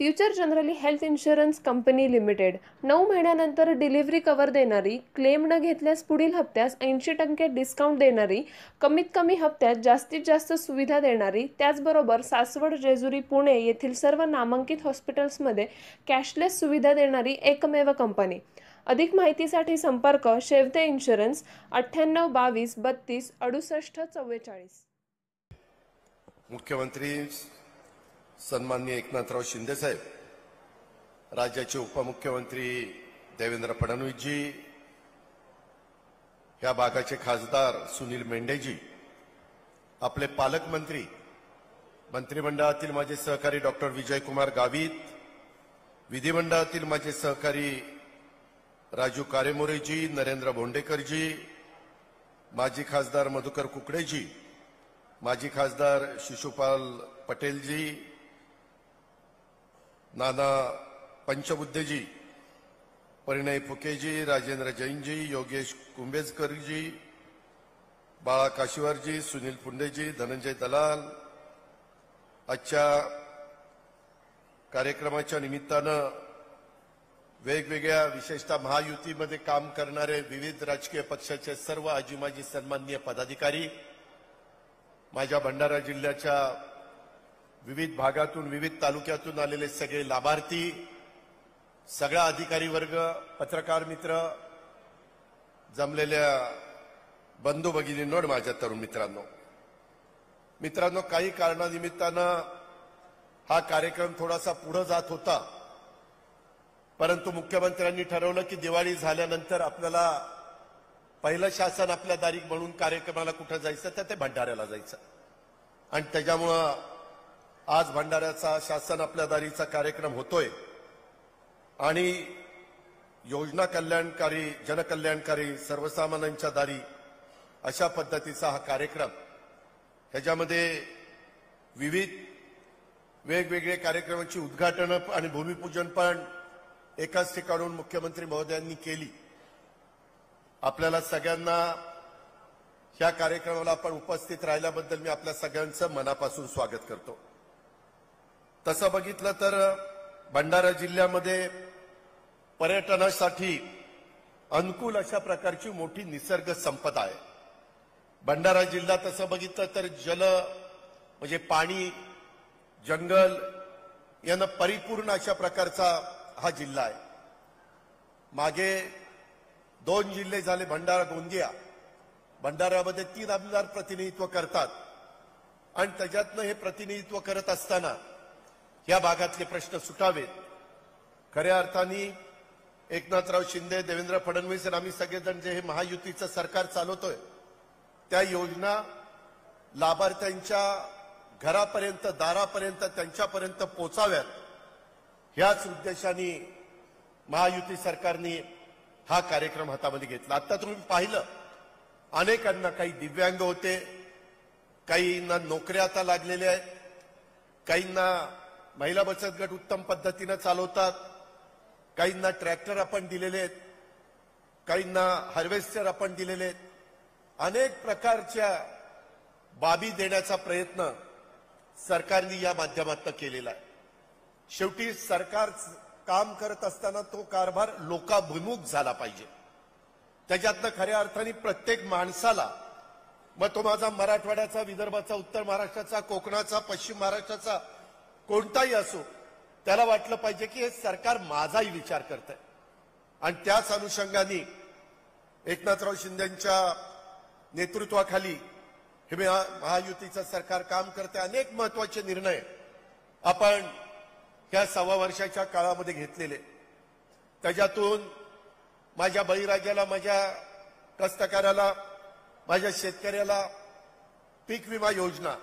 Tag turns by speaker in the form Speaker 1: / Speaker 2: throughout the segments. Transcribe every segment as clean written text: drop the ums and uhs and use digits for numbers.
Speaker 1: Future generally health insurance company limited 9 महिन्यानंतर delivery cover देणारी, claim न घेतल्यास पुढील हप्त्यास 80% डिस्काउंट देणारी, कमीत कमी हप्त्यात जास्तीत जास्त सुविधा देणारी, त्याचबरोबर सासवड, जेजुरी, पुणे येथील सर्व नामांकित हॉस्पिटल्समध्ये कॅशलेस सुविधा देणारी एकमेव कंपनी। अधिक माहितीसाठी संपर्क शेवते इन्शुरन्स 98 22 32 68 44।
Speaker 2: मुख्यमंत्री सन्माननीय एकनाथराव शिंदे साहेब, राज्याचे उपमुख्यमंत्री देवेंद्र फडणवीस जी, या भागाचे खासदार सुनील मेंढेजी, आपले पालकमंत्री, मंत्रिमंडळातील माझे सहकारी डॉक्टर विजयकुमार गावित, विधिमंडळातील माझे सहकारी राजू कारेमोरेजी, नरेंद्र भोंडेकरजी, माजी खासदार मधुकर कुकडेजी, माजी खासदार शिशुपाल पटेलजी, नाना पंचबुद्धेजी, परिणय फुकेजी, राजेंद्र जैनजी, योगेश कुंभेजकरजी, बाळा काशीवारजी, सुनील पुंडेजी, धनंजय दलाल, आजच्या कार्यक्रमाच्या निमित्तानं वेगवेगळ्या विशेषतः महायुतीमध्ये काम करणारे विविध राजकीय पक्षाचे सर्व आजी माजी सन्माननीय पदाधिकारी, माझ्या भंडारा जिल्ह्याच्या विविध भागातून विविध तालुक्यातून आलेले सगळे लाभार्थी, सगळा अधिकारी वर्ग, पत्रकार मित्र, जमलेल्या बंधू भगिनींनो आणि माझ्या तरुण मित्रांनो, काही कारणानिमित्तानं हा कार्यक्रम थोडासा पुढे जात होता, परंतु मुख्यमंत्र्यांनी ठरवलं की दिवाळी झाल्यानंतर आपल्याला पहिलं शासन आपल्या दारी म्हणून कार्यक्रमाला कुठं जायचं तर ते भंडाऱ्याला जायचं, आणि त्याच्यामुळं आज भंडाऱ्याचा शासन आपल्या दारीचा कार्यक्रम होतोय आणि योजना कल्याणकारी, जनकल्याणकारी, सर्वसामान्यांच्या दारी अशा पद्धतीचा हा कार्यक्रम, ह्याच्यामध्ये विविध वेगवेगळे कार्यक्रमाची उद्घाटन आणि भूमिपूजन पण एकाच ठिकाणून मुख्यमंत्री महोदयांनी केली। आपल्याला सगळ्यांना ह्या कार्यक्रमाला आपण उपस्थित राहिल्याबद्दल मी आपल्या सगळ्यांचं मनापासून स्वागत करतो। तसं बघितलं तर भंडारा जिल्ह्यामध्ये पर्यटनासाठी अनुकूल अशा प्रकारची मोठी निसर्ग संपदा आहे। भंडारा जिल्हा तसं बघितलं तर जल म्हणजे पाणी, जंगल यानं परिपूर्ण अशा प्रकारचा हा जिल्हा आहे। मागे 2 जिल्हे झाले, भंडारा, गोंदिया। भंडाऱ्यामध्ये 3 आमदार प्रतिनिधित्व करतात आणि त्याच्यातनं हे प्रतिनिधित्व करत असताना या भागातले प्रश्न सुटावेत, खऱ्या अर्थाने एकनाथराव शिंदे, देवेंद्र फडणवीस आणि आम्ही सगळेजण जे हे महायुतीचं सरकार चालवतोय त्या योजना लाभार्थ्यांच्या घरापर्यंत, दारापर्यंत, त्यांच्यापर्यंत पोहोचाव्यात, ह्याच उद्देशाने महायुती सरकारने हा कार्यक्रम हातामध्ये घेतला। आता तुम्ही पाहिलं, अनेकांना, काही दिव्यांग होते, काहींना नोकऱ्या आता लागलेल्या आहेत, काहींना महिला बचत गट उत्तम पद्धतीने चालवतात, काहींना ट्रॅक्टर आपण दिलेले आहेत, काहींना हार्वेस्टर आपण दिलेले आहेत, अनेक प्रकारच्या बाबी देण्याचा प्रयत्न सरकारने या माध्यमातून केलेला आहे। शेवटी सरकार काम करत असताना तो कारभार लोकाभिमुख झाला पाहिजे, त्याच्यातनं खऱ्या अर्थाने प्रत्येक माणसाला, मग तो माझा मराठवाड्याचा, विदर्भाचा, उत्तर महाराष्ट्राचा, कोकणाचा, पश्चिम महाराष्ट्राचा कोणताही असो, त्याला वाटलं पाहिजे की हे सरकार माझाही विचार करतंय। आणि त्याच अनुषंगाने एकनाथराव शिंदेंच्या नेतृत्वाखाली हे महायुतीचं सरकार काम करते। अनेक महत्वाचे निर्णय आपण या 1.25 वर्षाच्या काळामध्ये घेतलेले, त्याच्यातून माझ्या बळीराजाला, माझ्या कष्टकऱ्याला, माझ्या शेतकऱ्याला पीक विमा योजना,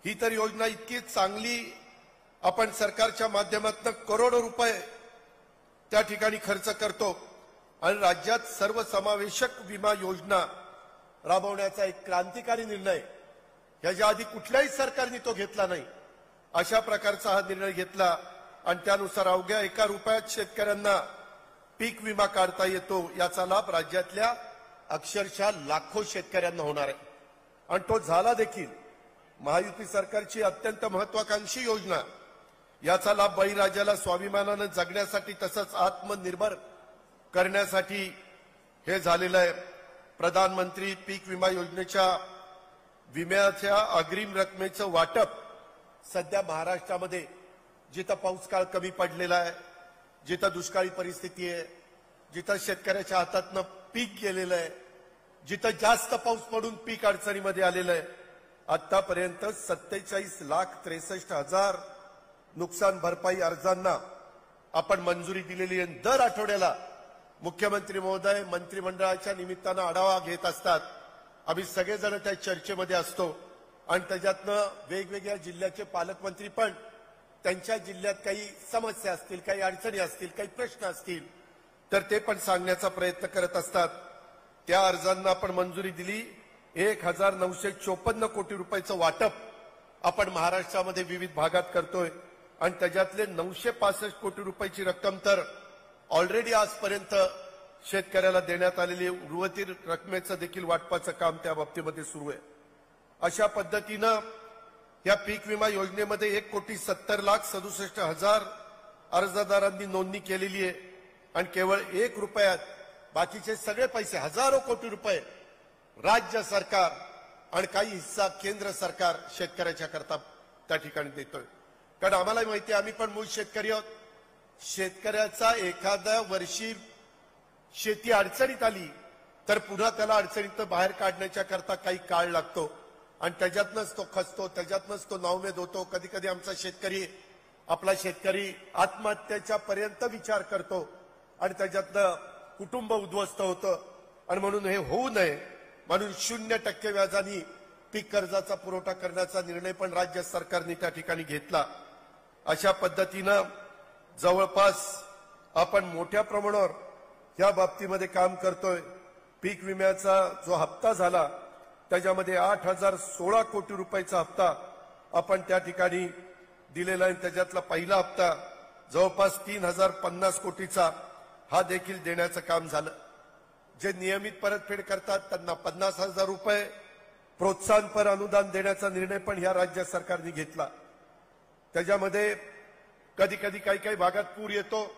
Speaker 2: ही तर योजना इतकी चांगली, आपण सरकारच्या माध्यमातून करोडो रुपये त्या ठिकाणी खर्च करतो आणि राज्यात सर्वसमावेशक विमा योजना राबवण्याचा एक क्रांतिकारी निर्णय याच्या आधी कुठल्याही सरकारने तो घेतला नाही, अशा प्रकारचा हा निर्णय घेतला आणि त्यानुसार अवघ्या 1 रुपयात शेतकऱ्यांना पीक विमा काढता येतो, याचा लाभ राज्यातल्या अक्षरशः लाखो शेतकऱ्यांना होणार आहे आणि तो झाला देखील। महायुती सरकारची अत्यंत महत्वाकांक्षी योजना, याचा लाभ बळीराजाला स्वाभिमानानं जगण्यासाठी तसंच आत्मनिर्भर करण्यासाठी हे झालेलं आहे. प्रधानमंत्री पीक विमा योजनेच्या विम्याच्या अग्रिम रकमेचं वाटप सध्या महाराष्ट्रामध्ये जिथं पाऊस काळ कमी पडलेला आहे, जिथं दुष्काळी परिस्थिती आहे, जिथं शेतकऱ्याच्या हातातनं पीक गेलेलं आहे, जिथं जास्त पाऊस पडून पीक अडचणीमध्ये आलेलं आहे, आतापर्यंत 47,63,000 नुकसान भरपाई अर्जांना आपण मंजुरी दिलेली आहे. दर आठवड्याला मुख्यमंत्री महोदय मंत्रिमंडळाच्या निमित्तानं आढावा घेत असतात. आम्ही सगळेजण त्या चर्चेमध्ये असतो आणि त्याच्यातनं वेगवेगळ्या जिल्ह्याचे पालकमंत्री पण त्यांच्या जिल्ह्यात काही समस्या असतील, काही अडचणी असतील, काही प्रश्न असतील तर ते पण सांगण्याचा प्रयत्न करत असतात. त्या अर्जांना आपण मंजुरी दिली. 1,954 कोटी रुपयाचं वाटप आपण महाराष्ट्रामध्ये विविध भागात करतोय आणि त्याच्यातले 965 कोटी रुपयाची रक्कम तर ऑलरेडी आजपर्यंत शेतकऱ्याला देण्यात आलेली उर्वरित रकमेचं देखील वाटपाचं काम त्या बाबतीमध्ये सुरू आहे. अशा पद्धतीनं या पीक विमा योजनेमध्ये 1,70,67,000 अर्जदारांनी नोंदणी केलेली आहे आणि केवळ 1 रुपयात बाकीचे सगळे पैसे हजारो कोटी रुपये राज्य सरकार आणि काही हिस्सा केंद्र सरकार शेतकऱ्याच्या करता त्या ठिकाणी देतोय. कारण आम्हाला माहिती आहे, आम्ही पण मूळ शेतकरी आहोत. शेतकऱ्याचा एखाद्या वर्षी शेती अडचणीत आली तर पुन्हा त्याला अडचणीत बाहेर काढण्याच्या करता काही काळ लागतो आणि त्याच्यातनंच तो खचतो, त्याच्यातनंच तो नाउमेद होतो. कधी कधी आमचा शेतकरी आत्महत्येच्या पर्यंत विचार करतो आणि त्याच्यातनं कुटुंब उद्ध्वस्त होतं. आणि म्हणून हे होऊ नये म्हणून 0% व्याजाने पीक कर्जाचा पुरवठा करण्याचा निर्णय पण राज्य सरकारने त्या ठिकाणी घेतला. अशा पद्धतीनं जवळपास आपण मोठ्या प्रमाणावर या बाबतीमध्ये काम करतोय. पीक विम्याचा जो हप्ता झाला त्याच्यामध्ये 8,016 कोटी रुपयाचा हप्ता आपण त्या ठिकाणी दिलेला आहे. त्याच्यातला पहिला हप्ता जवळपास 3,050 कोटीचा हा देखील देण्याचं काम झालं. जे नियमित परतफेड करतात त्यांना 50,000 रुपये प्रोत्साहनपर अनुदान देण्याचा निर्णय पण या राज्य सरकारने घेतला. त्याच्यामध्ये कधी कधी काही भागात पूर येतो.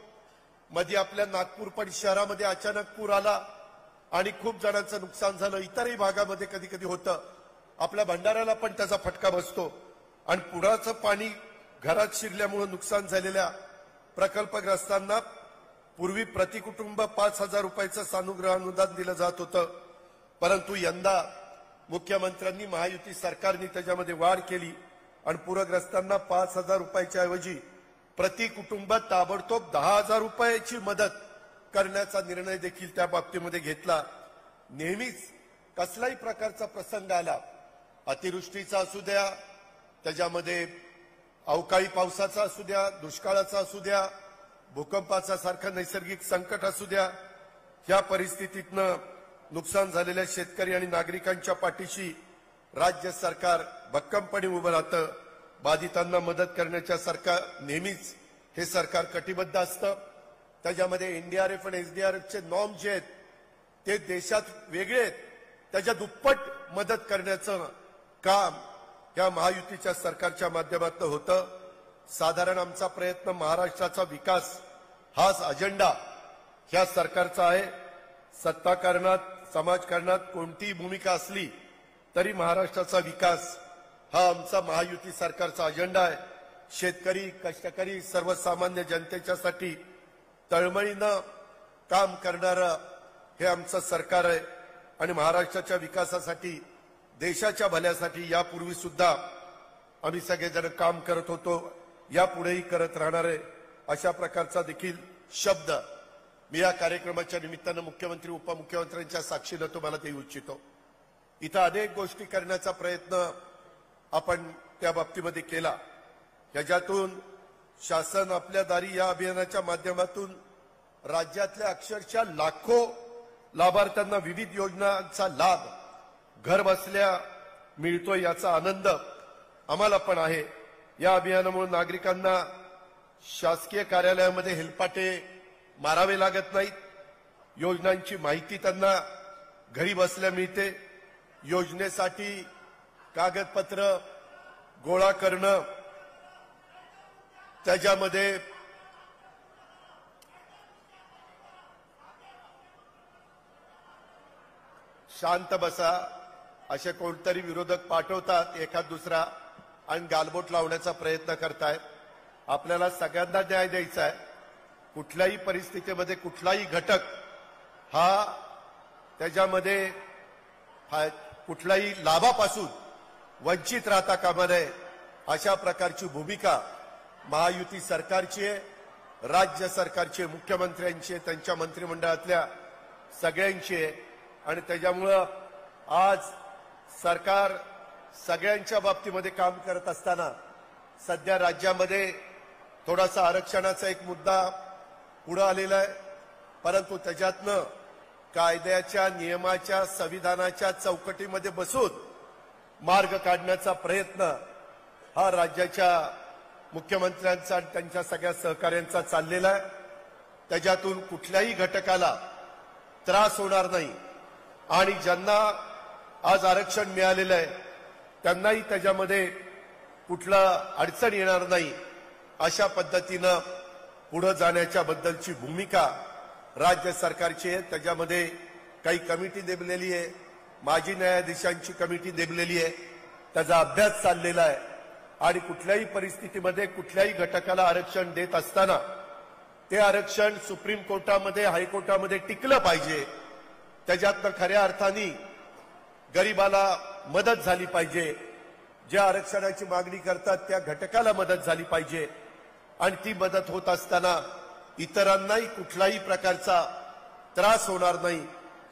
Speaker 2: मध्ये आपल्या नागपूर पण शहरामध्ये अचानक पूर आला आणि खूप जणांचं नुकसान झालं. इतरही भागामध्ये कधी कधी होतं. आपल्या भंडाऱ्याला पण त्याचा फटका बसतो आणि पुराचं पाणी घरात शिरल्यामुळे नुकसान झालेल्या प्रकल्पग्रस्तांना पूर्वी प्रति कुटुंब 5,000 रुपयाचं सानुग्रह अनुदान दिलं जात होतं. परंतु यंदा मुख्यमंत्र्यांनी महायुती सरकारने त्याच्यामध्ये वाढ केली आणि पूरग्रस्तांना 5,000 रुपयाच्या ऐवजी प्रति कुटुंब ताबडतोब 10,000 रुपयाची मदत करण्याचा निर्णय देखील त्या बाबतीमध्ये घेतला. नेहमीच कसलाही प्रकारचा प्रसंग आला, अतिवृष्टीचा असू द्या, त्याच्यामध्ये अवकाळी पावसाचा असू द्या, दुष्काळाचा असू द्या, भूकंपाचा सारखं नैसर्गिक संकट असू द्या, या परिस्थितीतनं नुकसान झालेल्या शेतकरी आणि नागरिकांच्या पाठीशी राज्य सरकार भक्कमपणे उभं राहतं. बाधितांना मदत करण्याच्या सरकार नेहमीच हे सरकार कटिबद्ध असतं. त्याच्यामध्ये एनडीआरएफ आणि एसडीआरएफचे नॉर्म जे आहेत ते देशात वेगळे आहेत. त्याच्या दुप्पट मदत करण्याचं काम या महायुतीच्या सरकारच्या माध्यमातून होतं. साधारण आमचा प्रयत्न महाराष्ट्राचा विकास हाच अजेंडा ह्या सरकारचा आहे. सत्ताकारणात समाजकारणात कोणतीही भूमिका असली तरी महाराष्ट्राचा विकास हा आमचा महायुती सरकारचा अजेंडा आहे. शेतकरी, कष्टकरी, सर्वसामान्य जनतेच्यासाठी तळमळीनं काम करणारं हे आमचं सरकार आहे आणि महाराष्ट्राच्या विकासासाठी, देशाच्या भल्यासाठी यापूर्वी सुद्धा आम्ही सगळेजण काम करत होतो, यापुढेही करत राहणार आहे. अशा प्रकारचा देखील शब्द मी या कार्यक्रमाच्या निमित्तानं मुख्यमंत्री उपमुख्यमंत्र्यांच्या साक्षीनं तुम्हाला देऊ इच्छितो. इथं अनेक गोष्टी करण्याचा प्रयत्न आपण त्या बाबतीमध्ये केला. याच्यातून शासन आपल्या दारी या अभियानाच्या माध्यमातून राज्यातल्या अक्षरशः लाखो लाभार्थ्यांना विविध योजनांचा लाभ घर बसल्या मिळतोय, याचा आनंद आम्हाला पण आहे. या अभियानामुळे नागरिकांना शासकीय कार्यालयामध्ये हेलपाटे मारावे लागत नाहीत. योजनांची माहिती त्यांना घरी बसल्या मिळते. योजनेसाठी कागदपत्र गोळा करणं त्याच्यामध्ये शांत बसा असे कोणतरी विरोधक पाठवतात एखाद दुसरा आणि गालबोट लावण्याचा प्रयत्न करतायत. आपल्याला सगळ्यांना न्याय द्यायचा आहे. कुठल्याही परिस्थितीमध्ये कुठलाही घटक हा त्याच्यामध्ये कुठल्याही लाभापासून वंचित राहता कामा नये अशा प्रकारची भूमिका महायुती सरकारची आहे, राज्य सरकारची, मुख्यमंत्र्यांची, त्यांच्या मंत्रिमंडळातल्या सगळ्यांची आहे. आणि त्याच्यामुळं आज सरकार सगळ्यांच्या बाबतीमध्ये काम करत असताना सध्या राज्यामध्ये थोडासा आरक्षणाचा एक मुद्दा पुढे आलेला आहे, परंतु त्याच्यातनं कायद्याच्या, नियमाच्या, संविधानाच्या चौकटीमध्ये बसून मार्ग काढण्याचा प्रयत्न हा राज्याच्या मुख्यमंत्र्यांचा आणि त्यांच्या सगळ्या सहकाऱ्यांचा चाललेला आहे. त्याच्यातून कुठल्याही घटकाला त्रास होणार नाही आणि ज्यांना आज आरक्षण मिळालेलं आहे त्यांनाही त्याच्यामध्ये कुठला अडचण येणार नाही अशा पद्धतीनं पुढे जाण्याच्या बद्दलची भूमिका राज्य सरकारची आहे. त्याच्यामध्ये काही कमिटी नेमलेली आहे, माजी न्यायाधीशांची कमिटी नेमलेली आहे, त्याचा अभ्यास चाललेला आहे आणि कुठल्याही परिस्थितीमध्ये कुठल्याही घटकाला आरक्षण देत असताना ते आरक्षण सुप्रीम कोर्टामध्ये, हायकोर्टामध्ये टिकलं पाहिजे. त्याच्यातनं खऱ्या अर्थाने गरिबाला मदत झाली पाहिजे, ज्या आरक्षणाची मागणी करतात त्या घटकाला मदत झाली पाहिजे आणि ती मदत होत असताना इतरांनाही कुठल्याही प्रकारचा त्रास होणार नाही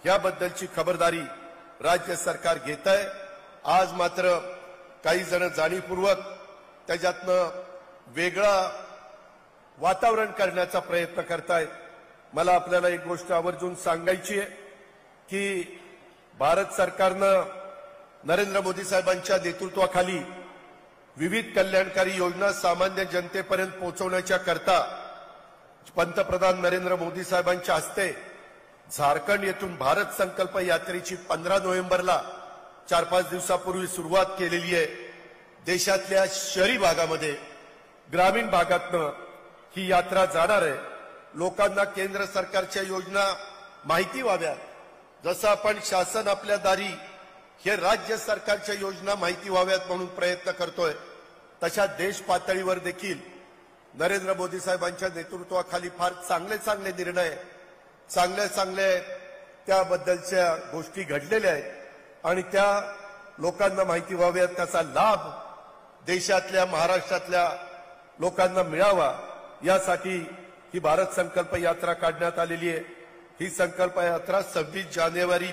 Speaker 2: याबद्दलची खबरदारी राज्य सरकार घेत आहे. आज मात्र काही जण जाणीवपूर्वक त्याच्यातनं वेगळं वातावरण करण्याचा प्रयत्न करतायत. मला आपल्याला एक गोष्ट आवर्जून सांगायची आहे की भारत सरकारनं नरेंद्र मोदी साहेबांच्या नेतृत्वाखाली विविध कल्याणकारी योजना सामान्य जनतेपर्यंत पोहोचवण्याच्या करता पंतप्रधान नरेंद्र मोदी साहेबांच्या हस्ते झारखंड येथून भारत संकल्प यात्रेची 15 नोव्हेंबरला 4-5 दिवसापूर्वी सुरुवात केलेली आहे. देशातल्या शहरी भागामध्ये, ग्रामीण भागातनं ही यात्रा जाणार आहे. लोकांना केंद्र सरकारच्या योजना माहिती व्हाव्यात, जसं आपण शासन आपल्या दारी हे राज्य सरकारच्या योजना माहिती व्हाव्यात म्हणून प्रयत्न करतोय, तशा देश पातळीवर देखील नरेंद्र मोदी साहेबांच्या नेतृत्वाखाली फार चांगले चांगले निर्णय, चांगले त्याबद्दलच्या गोष्टी घडलेल्या आहेत आणि त्या लोकांना माहिती व्हाव्यात, त्याचा लाभ देशातल्या, महाराष्ट्रातल्या लोकांना मिळावा यासाठी ही भारत संकल्प यात्रा काढण्यात आलेली आहे. ही संकल्प यात्रा 26 जानेवारी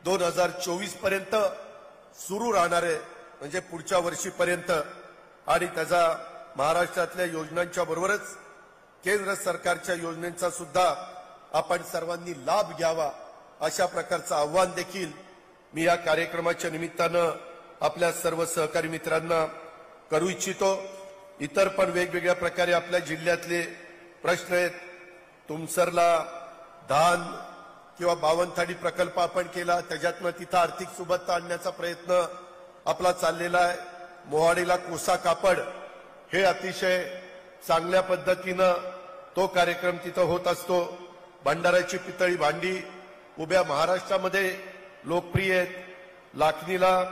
Speaker 2: 2024 पर्यंत सुरू राहणार आहे, म्हणजे पुढच्या वर्षीपर्यंत. आणि त्याचा महाराष्ट्रातल्या योजनांच्या बरोबरच केंद्र सरकारच्या योजनांचा सुद्धा आपण सर्वांनी लाभ घ्यावा अशा प्रकारचं आव्हान देखील मी या कार्यक्रमाच्या निमित्तानं आपल्या सर्व सहकारी मित्रांना करू इच्छितो. इतर पण वेगवेगळ्या प्रकारे आपल्या जिल्ह्यातले प्रश्न आहेत. तुमसरला धान किंवा बावनथाडी प्रकल्प आपण केला, त्याच्यातनं तिथं आर्थिक सुबत्ता आणण्याचा प्रयत्न आपला चाललेला आहे. मोहाडीला कोसा कापड हे अतिशय चांगल्या पद्धतीनं तो कार्यक्रम तिथं होत असतो. भंडाऱ्याची पितळी भांडी उभ्या महाराष्ट्रामध्ये लोकप्रिय आहेत. लाखनीला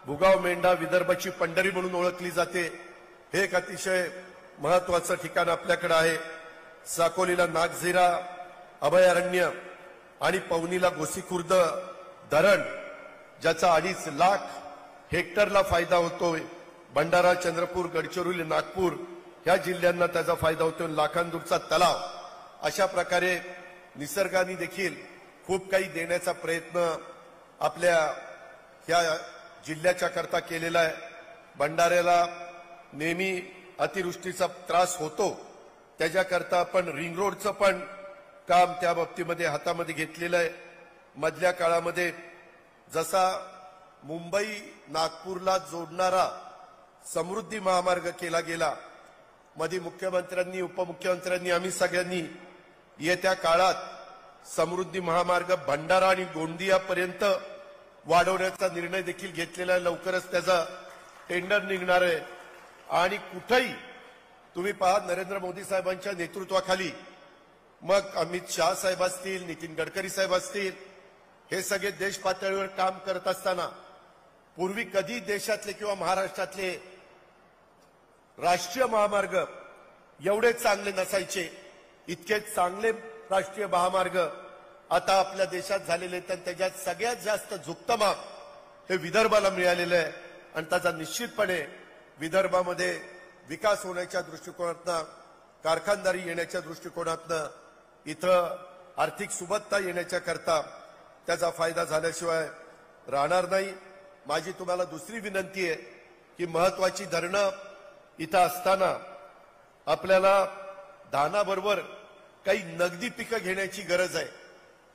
Speaker 2: भुगाव मेंढा विदर्भाची पंढरी म्हणून ओळखली जाते, हे एक अतिशय महत्वाचं ठिकाण आपल्याकडे आहे. साकोलीला नागझिरा अभयारण्य आणि पवनीला गोसीखुर्द धरण, ज्याचा 2.5 लाख हेक्टरला फायदा होतोय. भंडारा, चंद्रपूर, गडचिरोली, नागपूर या जिल्ह्यांना त्याचा फायदा होतोय. लाखांदूरचा तलाव, अशा प्रकारे निसर्गाने देखील खूप काही देण्याचा प्रयत्न आपल्या ह्या जिल्ह्याच्या करता केलेला आहे. भंडाऱ्याला नेहमी अतिवृष्टीचा त्रास होतो, त्याच्याकरता आपण रिंग रोडचं पण काम त्या बाबतीमध्ये हातामध्ये घेतलेलं आहे. मधल्या काळामध्ये जसा मुंबई नागपूरला जोडणारा समृद्धी महामार्ग केला गेला, मध्ये मुख्यमंत्र्यांनी, उपमुख्यमंत्र्यांनी, आम्ही सगळ्यांनी येत्या काळात समृद्धी महामार्ग भंडारा आणि गोंदियापर्यंत वाढवण्याचा निर्णय देखील घेतलेला आहे. लवकरच त्याचा टेंडर निघणार आहे आणि कुठेही तुम्ही पहा नरेंद्र मोदी साहेबांच्या नेतृत्वाखाली मग अमित शाह साहेब असतील, नितीन गडकरी साहेब असतील, हे सगळे देश पातळीवर काम करत असताना पूर्वी कधी देशातले किंवा महाराष्ट्रातले राष्ट्रीय महामार्ग एवढे चांगले नसायचे. इतके चांगले राष्ट्रीय महामार्ग आता आपल्या देशात झालेले, तर त्याच्यात सगळ्यात जास्त झुकतं माप हे विदर्भाला मिळालेलं आहे. आणि त्याचा निश्चितपणे विदर्भामध्ये विकास होण्याच्या दृष्टिकोनातनं, कारखानदारी येण्याच्या दृष्टिकोनातनं, इथं आर्थिक सुबत्ता येण्याच्या करता त्याचा फायदा झाल्याशिवाय राहणार नाही. माझी तुम्हाला दुसरी विनंती आहे की महत्वाची धरणं इथं असताना आपल्याला धानाबरोबर काही नगदी पिकं घेण्याची गरज आहे.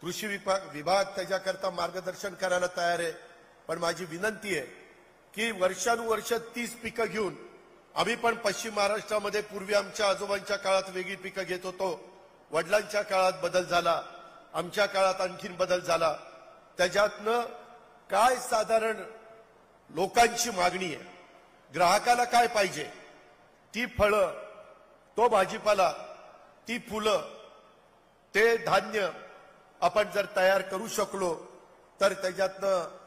Speaker 2: कृषी विभाग त्याच्याकरता मार्गदर्शन करायला तयार आहे. पण माझी विनंती आहे की वर्षानुवर्ष 30 पिकं घेऊन, आम्ही पण पश्चिम महाराष्ट्रामध्ये पूर्वी आमच्या आजोबांच्या काळात वेगळी पिकं घेत होतो, वडिलांच्या काळात बदल झाला, आमच्या काळात आणखीन बदल झाला. त्याच्यातनं काय साधारण लोकांची मागणी आहे, ग्राहकाला काय पाहिजे, ती फळं, तो भाजीपाला, ती फुलं, ते धान्य आपण जर तयार करू शकलो तर त्याच्यातनं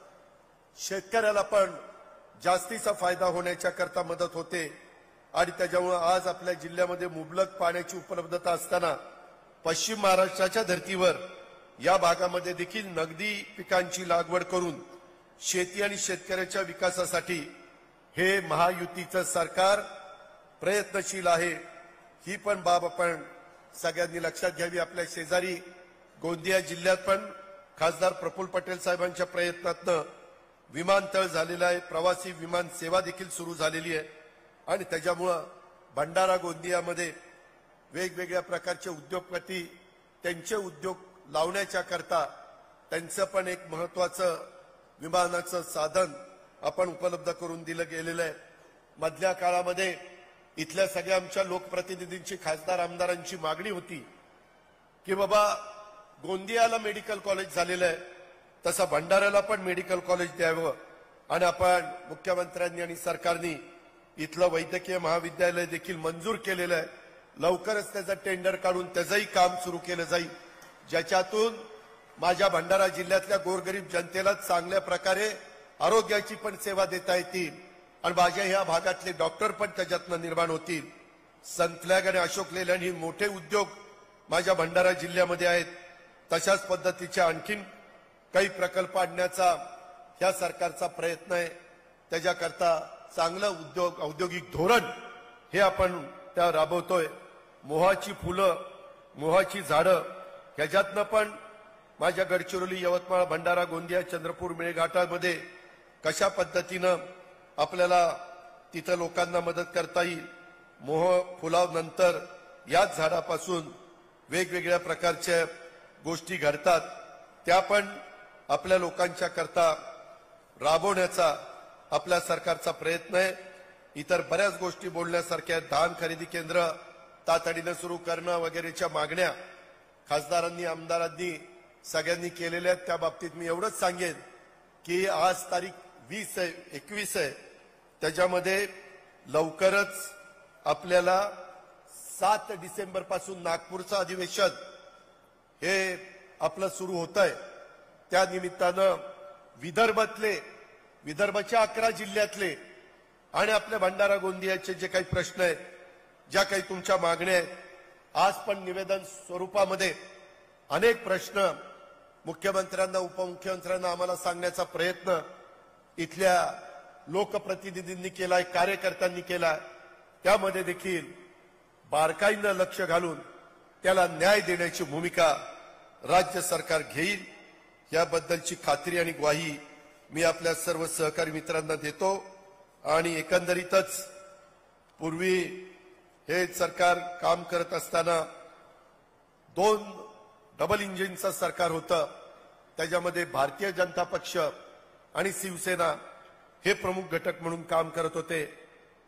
Speaker 2: शेतकऱ्याला पण जास्तीचा फायदा होण्याच्या करता मदत होते. आणि त्याच्यामुळे आज आपल्या जिल्ह्यामध्ये मुबलक पाण्याची उपलब्धता असताना पश्चिम महाराष्ट्राच्या धर्तीवर या भागामध्ये देखील नगदी पिकांची लागवड करून शेती आणि शेतकऱ्याच्या विकासासाठी हे महायुतीचं सरकार प्रयत्नशील आहे. ही पण बाब आपण सगळ्यांनी लक्षात घ्यावी. आपल्या शेजारी गोंदिया जिल्ह्यात पण खासदार प्रफुल्ल पटेल साहेबांच्या प्रयत्नातनं विमानतळ झालेला आहे, प्रवासी विमान सेवा देखील सुरू झालेली आहे. आणि त्याच्यामुळं भंडारा गोंदियामध्ये वेगवेगळ्या प्रकारचे उद्योगपती त्यांचे उद्योग लावण्याच्या करता त्यांचं पण एक महत्वाचं विमानाचं साधन आपण उपलब्ध करून दिलं गेलेलं आहे. मधल्या काळामध्ये इथल्या सगळ्या आमच्या लोकप्रतिनिधींची, खासदार आमदारांची मागणी होती की बाबा गोंदियाला मेडिकल कॉलेज झालेलं आहे, तसं भंडाऱ्याला पण मेडिकल कॉलेज द्यावं. आणि आपण मुख्यमंत्र्यांनी आणि सरकारने इथलं वैद्यकीय महाविद्यालय देखील मंजूर केलेलं आहे. लवकरच त्याचं टेंडर काढून त्याचंही काम सुरू केलं जाईल, ज्याच्यातून माझ्या भंडारा जिल्ह्यातल्या गोरगरीब जनतेला चांगल्या प्रकारे आरोग्याची पण सेवा देता येतील आणि माझ्या ह्या भागातले डॉक्टर पण त्याच्यातनं निर्माण होतील. संतफ्लॅग आणि अशोक लेलँड ही मोठे उद्योग माझ्या भंडारा जिल्ह्यामध्ये आहेत. तशाच पद्धतीचे आणखीन काही प्रकल्प आणण्याचा ह्या सरकारचा प्रयत्न आहे. त्याच्याकरता चांगलं औद्योगिक धोरण हे आपण त्या राबवतोय. मोहाची फुलं, मोहाची झाडं ह्याच्यातनं पण माझ्या गडचिरोली, यवतमाळ, भंडारा, गोंदिया, चंद्रपूर, मेळघाटामध्ये कशा पद्धतीनं आपल्याला तिथं लोकांना मदत करता येईल. मोह फुलानंतर याच झाडापासून वेगवेगळ्या प्रकारच्या गोष्टी घडतात, त्या पण आपल्या लोकांच्या करता राबवण्याचा आपल्या सरकारचा प्रयत्न आहे. इतर बऱ्याच गोष्टी बोलण्यासारख्या, धान खरेदी केंद्र तातडीनं सुरू करणं वगैरेच्या मागण्या खासदारांनी, आमदारांनी सगळ्यांनी केलेल्या आहेत. त्या बाबतीत मी एवढंच सांगेन की आज तारीख 21 आहे, त्याच्यामध्ये लवकरच आपल्याला 7 डिसेंबर पासून नागपूरचं अधिवेशन हे आपलं सुरू होत आहे. त्या निमित्तानं विदर्भाच्या 11 जिल्ह्यातले आणि आपल्या भंडारा गोंदियाचे जे काही प्रश्न आहेत, ज्या काही तुमच्या मागण्या आहेत, आज पण निवेदन स्वरूपामध्ये अनेक प्रश्न मुख्यमंत्र्यांना, उपमुख्यमंत्र्यांना आम्हाला सांगण्याचा प्रयत्न इथल्या लोकप्रतिनिधींनी केलाय, कार्यकर्त्यांनी केलाय. त्यामध्ये देखील बारकाईनं लक्ष घालून त्याला न्याय देण्याची भूमिका राज्य सरकार घेईल, याबद्दलची खात्री आणि ग्वाही मी आपल्या सर्व सहकारी मित्रांना देतो. आणि एकंदरीतच पूर्वी हे सरकार काम करत असताना 2 डबल इंजिनचं सरकार होतं. त्याच्यामध्ये भारतीय जनता पक्ष आणि शिवसेना हे प्रमुख घटक म्हणून काम करत होते.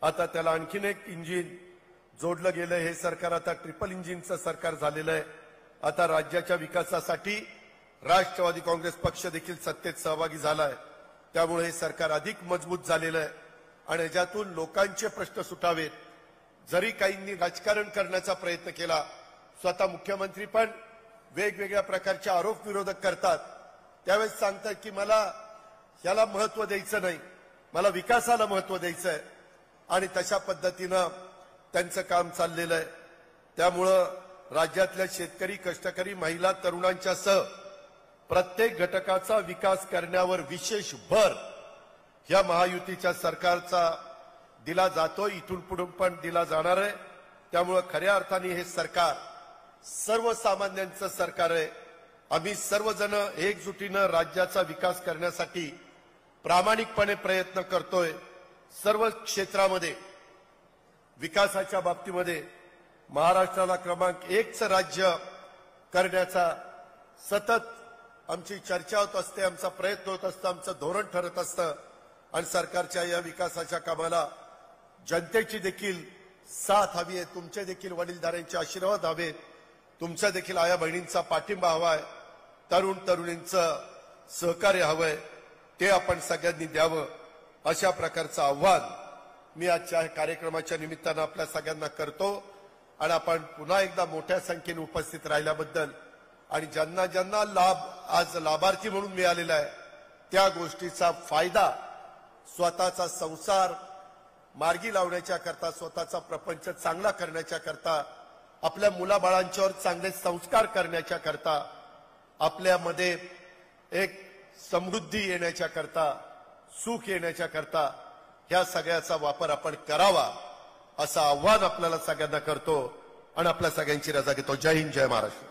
Speaker 2: आता त्याला आणखीन एक इंजिन जोडलं गेलं. हे सरकार आता ट्रिपल इंजिनचं सरकार झालेलं आहे. आता राज्याच्या विकासासाठी राष्ट्रवादी काँग्रेस पक्ष देखील सत्तेत सहभागी झालाय. त्यामुळे हे सरकार अधिक मजबूत झालेलं आहे आणि याच्यातून लोकांचे प्रश्न सुटावेत, जरी काहींनी राजकारण करण्याचा प्रयत्न केला, स्वतः मुख्यमंत्री पण वेगवेगळ्या प्रकारचे आरोप विरोधक करतात, त्यावेळेस सांगतात की मला याला महत्व द्यायचं नाही, मला विकासाला महत्व द्यायचं आहे, आणि तशा पद्धतीनं त्यांचं काम चाललेलं आहे. त्यामुळं राज्यातल्या शेतकरी, कष्टकरी, महिला, तरुणांच्या सह प्रत्येक घटकाचा विकास करण्यावर विशेष भर या महायुतीच्या सरकारचा दिला जातो, इथून पुढे पण दिला जाणार आहे. त्यामुळे खऱ्या अर्थाने हे सरकार सर्वसामान्यांचं सरकार आहे. आम्ही सर्वजण एकजुटीनं राज्याचा विकास करण्यासाठी प्रामाणिकपणे प्रयत्न करतोय. सर्व क्षेत्रामध्ये विकासाच्या बाबतीमध्ये महाराष्ट्राला क्रमांक 1चं राज्य करण्याचा सतत आमची चर्चा होत असते, आमचा प्रयत्न होत असतो, आमचं धोरण ठरत असतं. आणि सरकारच्या या विकासाच्या कामाला जनतेची देखील साथ हवी आहे, तुमचे देखील वडीलधाऱ्यांचे आशीर्वाद हवेत, तुमच्या देखील आया बहिणींचा पाठिंबा हवाय, तरुण तरुणींचं सहकार्य हवंय, ते आपण सगळ्यांनी द्यावं, अशा प्रकारचं आव्हान मी आजच्या कार्यक्रमाच्या निमित्तानं आपल्या सगळ्यांना करतो. आणि आपण पुन्हा एकदा मोठ्या संख्येने उपस्थित राहिल्याबद्दल आणि ज्यांना ज्यांना लाभ आज लाभार्थी म्हणून मिळालेला आहे, त्या गोष्टीचा फायदा स्वतःचा संसार मार्गी लावण्याच्या करता, स्वतःचा प्रपंच चांगला करण्याच्या करता, आपल्या मुलाबाळांच्यावर चांगले संस्कार करण्याच्या करता, आपल्यामध्ये एक समृद्धी येण्याच्या करता, सुख येण्याच्या करता, ह्या सगळ्याचा वापर आपण करावा, असं आव्हान आपल्याला सगळ्यांना करतो आणि आपल्या सगळ्यांची रजा घेतो. जय हिंद, जय महाराष्ट्र.